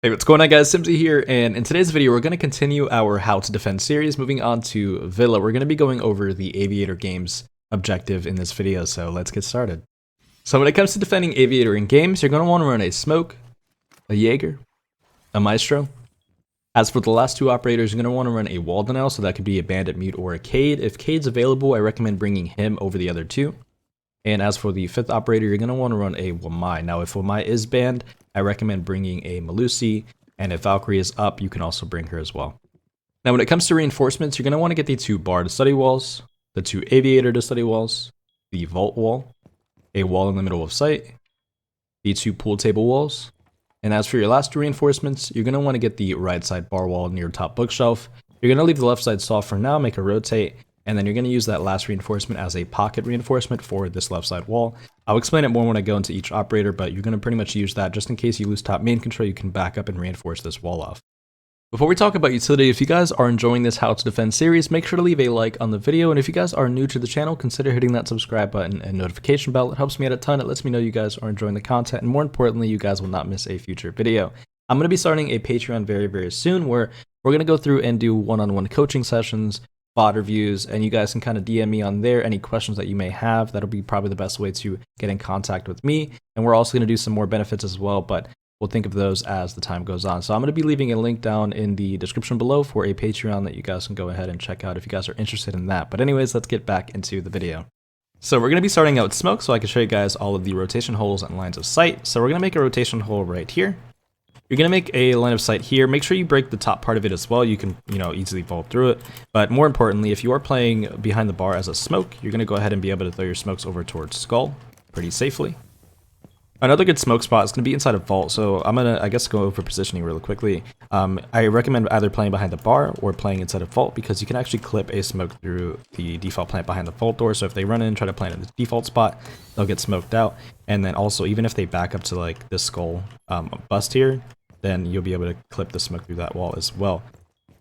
Hey, what's going on guys, Timzy here, and in today's video we're going to continue our How to Defend series. Moving on to Villa, we're going to be going over the Aviator game's objective in this video, so let's get started. So when it comes to defending Aviator in games, you're going to want to run a Smoke, a Jager, a Maestro. As for the last two operators, you're going to want to run a Wall Denial, so that could be a Bandit, Mute, or a Cade. If Cade's available, I recommend bringing him over the other two. And as for the fifth operator, you're going to want to run a Wamai. Now if Wamai is banned, I recommend bringing a Malusi, and if Valkyrie is up, you can also bring her as well. Now when it comes to reinforcements, you're going to want to get the two bar to study walls, the two aviator to study walls, the vault wall, a wall in the middle of sight, the two pool table walls. And as for your last two reinforcements, you're going to want to get the right side bar wall near top bookshelf. You're going to leave the left side soft for now, make a rotate, and then you're going to use that last reinforcement as a pocket reinforcement for this left side wall. I'll explain it more when I go into each operator, but you're going to pretty much use that just in case you lose top main control, you can back up and reinforce this wall off. Before we talk about utility, if you guys are enjoying this How to Defend series, make sure to leave a like on the video, and if you guys are new to the channel, consider hitting that subscribe button and notification bell. It helps me out a ton. It lets me know you guys are enjoying the content, and more importantly, you guys will not miss a future video. I'm going to be starting a Patreon very soon where we're going to go through and do one-on-one coaching sessions, bot reviews, and you guys can kind of DM me on there any questions that you may have. That'll be probably the best way to get in contact with me. And we're also going to do some more benefits as well, but we'll think of those as the time goes on. So I'm going to be leaving a link down in the description below for a Patreon that you guys can go ahead and check out if you guys are interested in that. But anyways, let's get back into the video. So we're going to be starting out with Smoke, so I can show you guys all of the rotation holes and lines of sight. So we're going to make a rotation hole right here. You're going to make a line of sight here. Make sure you break the top part of it as well. You can, easily vault through it. But more importantly, if you are playing behind the bar as a Smoke, you're going to go ahead and be able to throw your smokes over towards Skull pretty safely. Another good smoke spot is going to be inside of vault. So I'm going to, I guess, go over positioning really quickly. I recommend either playing behind the bar or playing inside of vault because you can actually clip a smoke through the default plant behind the vault door. So if they run in and try to plant in the default spot, they'll get smoked out. And then also, even if they back up to like this Skull bust here, then you'll be able to clip the smoke through that wall as well.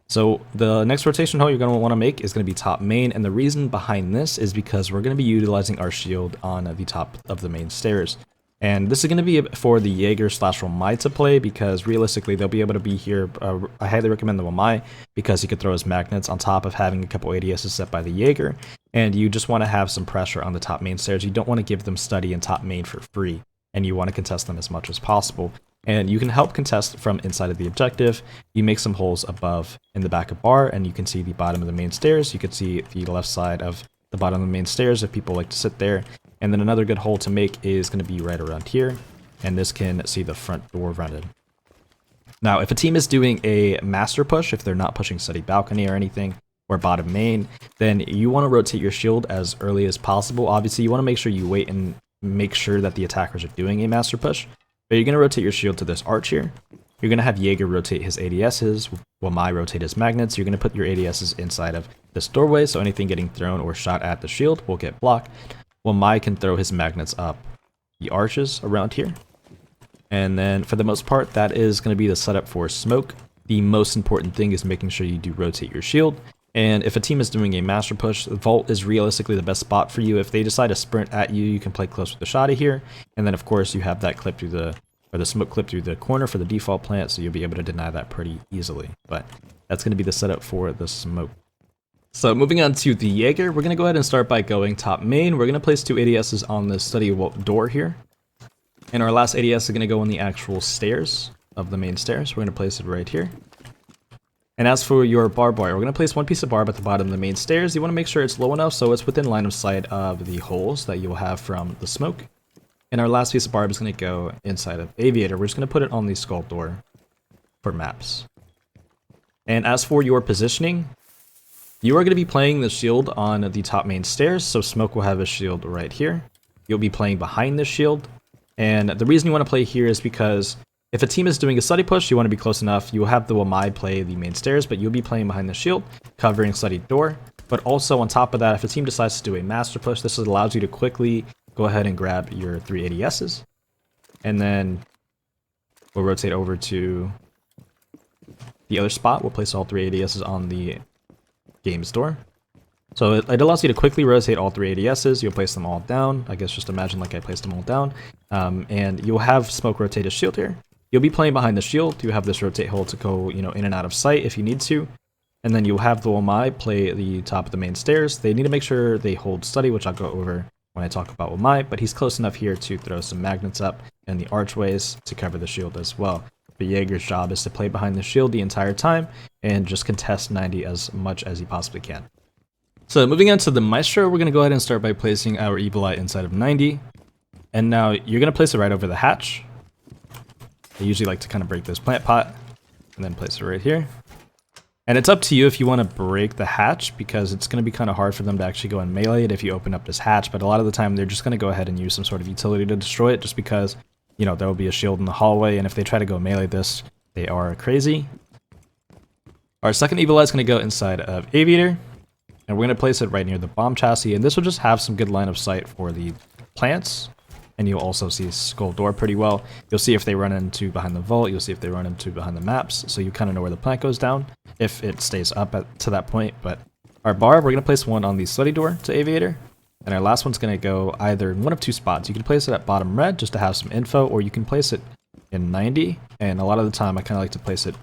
So the next rotation hole you're going to want to make is going to be top main, and the reason behind this is because we're going to be utilizing our shield on the top of the main stairs. And this is going to be for the Jager / Wamai to play because realistically they'll be able to be here. I highly recommend the Wamai because he could throw his magnets on top of having a couple ADSs set by the Jager, and you just want to have some pressure on the top main stairs. You don't want to give them study and top main for free, and you want to contest them as much as possible. And you can help contest from inside of the objective. You make some holes above in the back of bar, and you can see the bottom of the main stairs. You can see the left side of the bottom of the main stairs if people like to sit there. And then another good hole to make is going to be right around here, and this can see the front door rented. Now, if a team is doing a master push, if they're not pushing study balcony or anything, or bottom main, then you want to rotate your shield as early as possible. Obviously, you want to make sure you wait and make sure that the attackers are doing a master push. But you're going to rotate your shield to this arch here. You're going to have Jager rotate his ADSs, Wamai rotate his magnets. You're going to put your ADSs inside of this doorway, so anything getting thrown or shot at the shield will get blocked. Wamai can throw his magnets up the arches around here. And then for the most part, that is going to be the setup for Smoke. The most important thing is making sure you do rotate your shield. And if a team is doing a master push, vault is realistically the best spot for you. If they decide to sprint at you, you can play close with the shotty here. And then of course you have that clip through the smoke clip through the corner for the default plant, so you'll be able to deny that pretty easily. But that's going to be the setup for the Smoke. So moving on to the Jager, we're going to go ahead and start by going top main. We're going to place two ADSs on the study door here. And our last ADS is going to go on the actual stairs of the main stairs. We're going to place it right here. And as for your barb wire, we're going to place one piece of barb at the bottom of the main stairs. You want to make sure it's low enough so it's within line of sight of the holes that you'll have from the smoke. And our last piece of barb is going to go inside of Aviator. We're just going to put it on the skull door for maps. And as for your positioning, you are going to be playing the shield on the top main stairs, so Smoke will have a shield right here. You'll be playing behind this shield. And the reason you want to play here is because if a team is doing a study push, you want to be close enough. You'll have the Wamai play the main stairs, but you'll be playing behind the shield, covering study door. But also on top of that, if a team decides to do a master push, this allows you to quickly go ahead and grab your 3 ADSs. And then we'll rotate over to the other spot. We'll place all 3 ADSs on the game's door. So it allows you to quickly rotate all 3 ADSs. You'll place them all down. I guess just imagine like I placed them all down. And you'll have Smoke rotate his shield here. You'll be playing behind the shield. You have this rotate hole to go, in and out of sight if you need to. And then you'll have the Wamai play the top of the main stairs. They need to make sure they hold steady, which I'll go over when I talk about Wamai, but he's close enough here to throw some magnets up in the archways to cover the shield as well. But Jager's job is to play behind the shield the entire time and just contest 90 as much as he possibly can. So moving on to the Maestro, we're going to go ahead and start by placing our Evil Eye inside of 90. And now you're going to place it right over the hatch. I usually like to kind of break this plant pot and then place it right here. And it's up to you if you want to break the hatch, because it's going to be kind of hard for them to actually go and melee it if you open up this hatch. But a lot of the time they're just going to go ahead and use some sort of utility to destroy it, just because, there will be a shield in the hallway, and if they try to go melee this, they are crazy. Our second Evil Eye is going to go inside of Aviator, and we're going to place it right near the bomb chassis, and this will just have some good line of sight for the plants. And you'll also see Skull Door pretty well. You'll see if they run into behind the vault. You'll see if they run into behind the maps. So you kind of know where the plant goes down if it stays up to that point. But our bar, we're going to place one on the slutty door to Aviator. And our last one's going to go either in one of two spots. You can place it at bottom red just to have some info, or you can place it in 90. And a lot of the time I kind of like to place it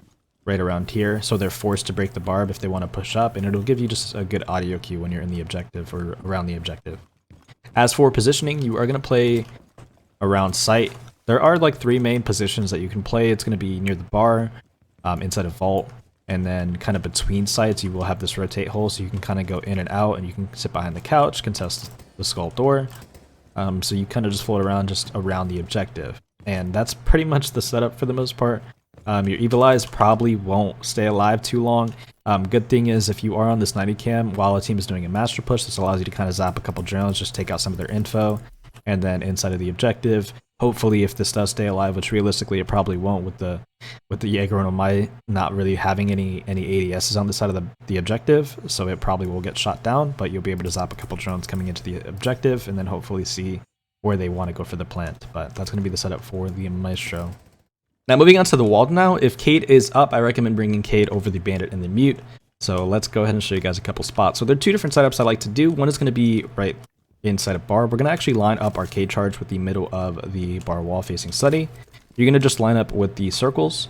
right around here, so they're forced to break the barb if they want to push up. And it'll give you just a good audio cue when you're in the objective or around the objective. As for positioning, you are going to play around sight. There are like 3 main positions that you can play. It's going to be near the bar, inside of vault, and then kind of between sites you will have this rotate hole, so you can kind of go in and out, and you can sit behind the couch, contest the skull door. So you kind of just float around just around the objective. And that's pretty much the setup for the most part. Your Evil Eyes probably won't stay alive too long. Good thing is, if you are on this 90 cam while a team is doing a master push, this allows you to kind of zap a couple drones, just take out some of their info. And then inside of the objective, hopefully if this does stay alive, which realistically it probably won't with the Jager and Wamai not really having any ADSs on the side of the objective, so it probably will get shot down, but you'll be able to zap a couple drones coming into the objective and then hopefully see where they want to go for the plant. But that's going to be the setup for the Maestro. Now moving on to the wall now, if Cade is up, I recommend bringing Cade over the bandit and the mute. So let's go ahead and show you guys a couple spots. So there are 2 different setups I like to do. One is going to be right inside of bar. We're going to actually line up our Cade charge with the middle of the bar wall facing slutty. You're going to just line up with the circles,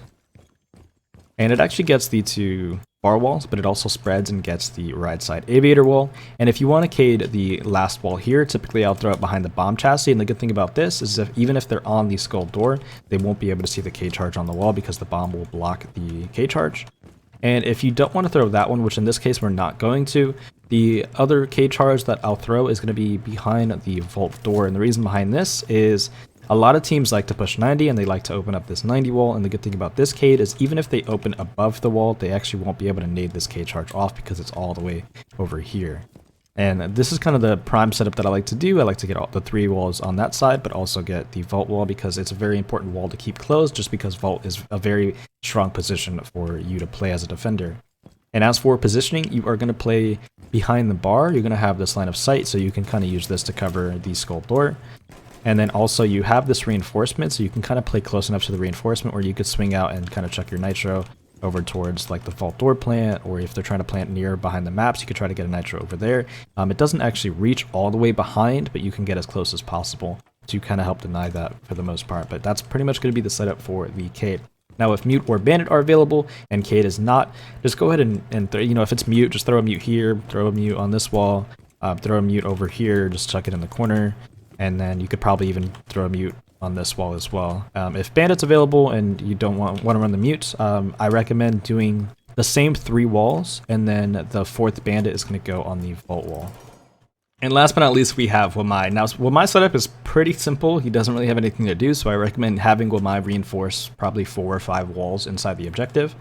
and it actually gets the 2 bar walls, but it also spreads and gets the right side Aviator wall. And if you want to Cade the last wall here, typically I'll throw it behind the bomb chassis, and the good thing about this is even if they're on the skull door, they won't be able to see the Cade charge on the wall because the bomb will block the Cade charge. And if you don't want to throw that one, which in this case we're not going to, the other Cade charge that I'll throw is going to be behind the vault door. And the reason behind this is a lot of teams like to push 90 and they like to open up this 90 wall. And the good thing about this Cade is even if they open above the wall, they actually won't be able to nade this Cade charge off because it's all the way over here. And this is kind of the prime setup that I like to do. I like to get all the 3 walls on that side, but also get the vault wall because it's a very important wall to keep closed, just because vault is a very strong position for you to play as a defender. And as for positioning, you are going to play behind the bar. You're going to have this line of sight, so you can kind of use this to cover the skull door. And then also you have this reinforcement, so you can kind of play close enough to the reinforcement where you could swing out and kind of chuck your nitro over towards like the vault door plant, or if they're trying to plant near behind the maps, you could try to get a nitro over there. It doesn't actually reach all the way behind, but you can get as close as possible to kind of help deny that for the most part. But that's pretty much going to be the setup for the Cade. Now if mute or bandit are available and Cade is not, just go ahead and if it's mute, just throw a mute here, throw a mute on this wall, throw a mute over here, just chuck it in the corner, and then you could probably even throw a mute on this wall as well. If bandit's available and you don't want to run the mute, I recommend doing the same 3 walls, and then the 4th bandit is going to go on the vault wall. And last but not least, we have Wamai. Now, Wamai's setup is pretty simple. He doesn't really have anything to do, so I recommend having Wamai reinforce probably 4 or 5 walls inside the objective.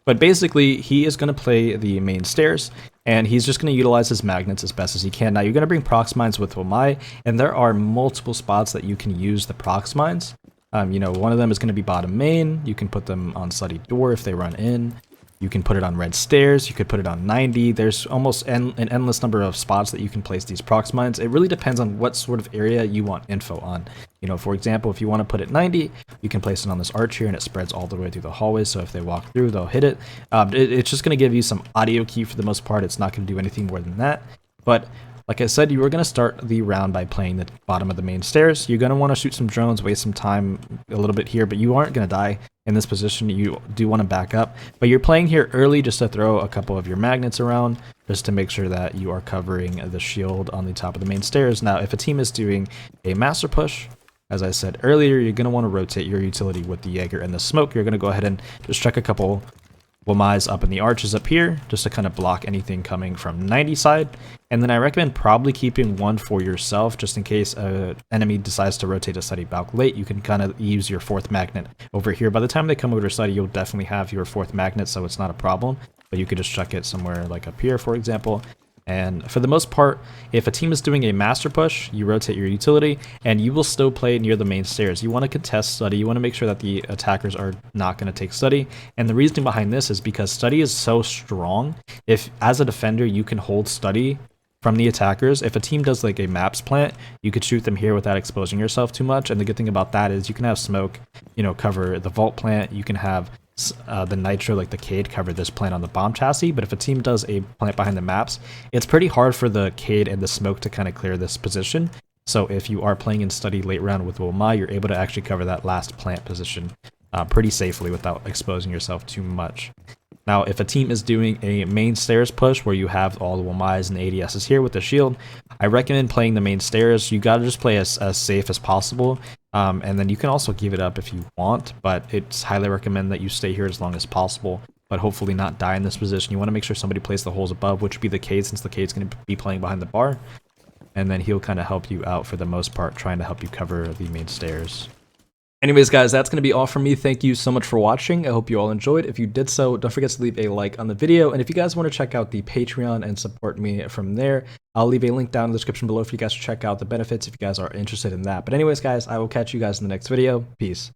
But basically, he is going to play the main stairs, and he's just going to utilize his magnets as best as he can. Now, you're going to bring prox mines with Wamai, and there are multiple spots that you can use the prox mines. One of them is going to be bottom main. You can put them on slutty door if they run in. You can put it on red stairs. You could put it on 90. There's almost an endless number of spots that you can place these prox mines. It really depends on what sort of area you want info on. For example, if you want to put it 90, you can place it on this arch here, and it spreads all the way through the hallway. So if they walk through, they'll hit it. It's just going to give you some audio key for the most part. It's not going to do anything more than that. But Like I said, you are going to start the round by playing the bottom of the main stairs. You're going to want to shoot some drones, waste some time a little bit here, but you aren't going to die in this position. You do want to back up, but you're playing here early just to throw a couple of your magnets around, just to make sure that you are covering the shield on the top of the main stairs. Now, if a team is doing a master push, as I said earlier, you're going to want to rotate your utility with the Jager and the smoke. You're going to go ahead and just chuck a couple Wamais up in the arches up here, just to kind of block anything coming from 90 side. And then I recommend probably keeping one for yourself, just in case an enemy decides to rotate a study balk late. You can kind of use your fourth magnet over here. By the time they come over to study, you'll definitely have your fourth magnet, so it's not a problem. But you could just chuck it somewhere like up here, for example. And for the most part, if a team is doing a master push, you rotate your utility, and you will still play near the main stairs. You want to contest study. You want to make sure that the attackers are not going to take study. And the reason behind this is because study is so strong. If, as a defender, you can hold study from the attackers, if a team does like a maps plant, you could shoot them here without exposing yourself too much. And the good thing about that is you can have smoke, cover the vault plant. You can have the nitro, like the Cade, cover this plant on the bomb chassis. But if a team does a plant behind the maps, it's pretty hard for the Cade and the smoke to kind of clear this position. So if you are playing in study late round with Wamai, you're able to actually cover that last plant position pretty safely without exposing yourself too much. Now, if a team is doing a main stairs push where you have all the Wamais and ADSs here with the shield, I recommend playing the main stairs. You gotta just play as safe as possible. And then you can also give it up if you want, but it's highly recommend that you stay here as long as possible, but hopefully not die in this position. You want to make sure somebody plays the holes above, which would be the Cade, since the Cade's going to be playing behind the bar. And then he'll kind of help you out for the most part, trying to help you cover the main stairs. Anyways, guys, that's going to be all from me. Thank you so much for watching. I hope you all enjoyed. If you did so, don't forget to leave a like on the video. And if you guys want to check out the Patreon and support me from there, I'll leave a link down in the description below for you guys to check out the benefits if you guys are interested in that. But anyways, guys, I will catch you guys in the next video. Peace.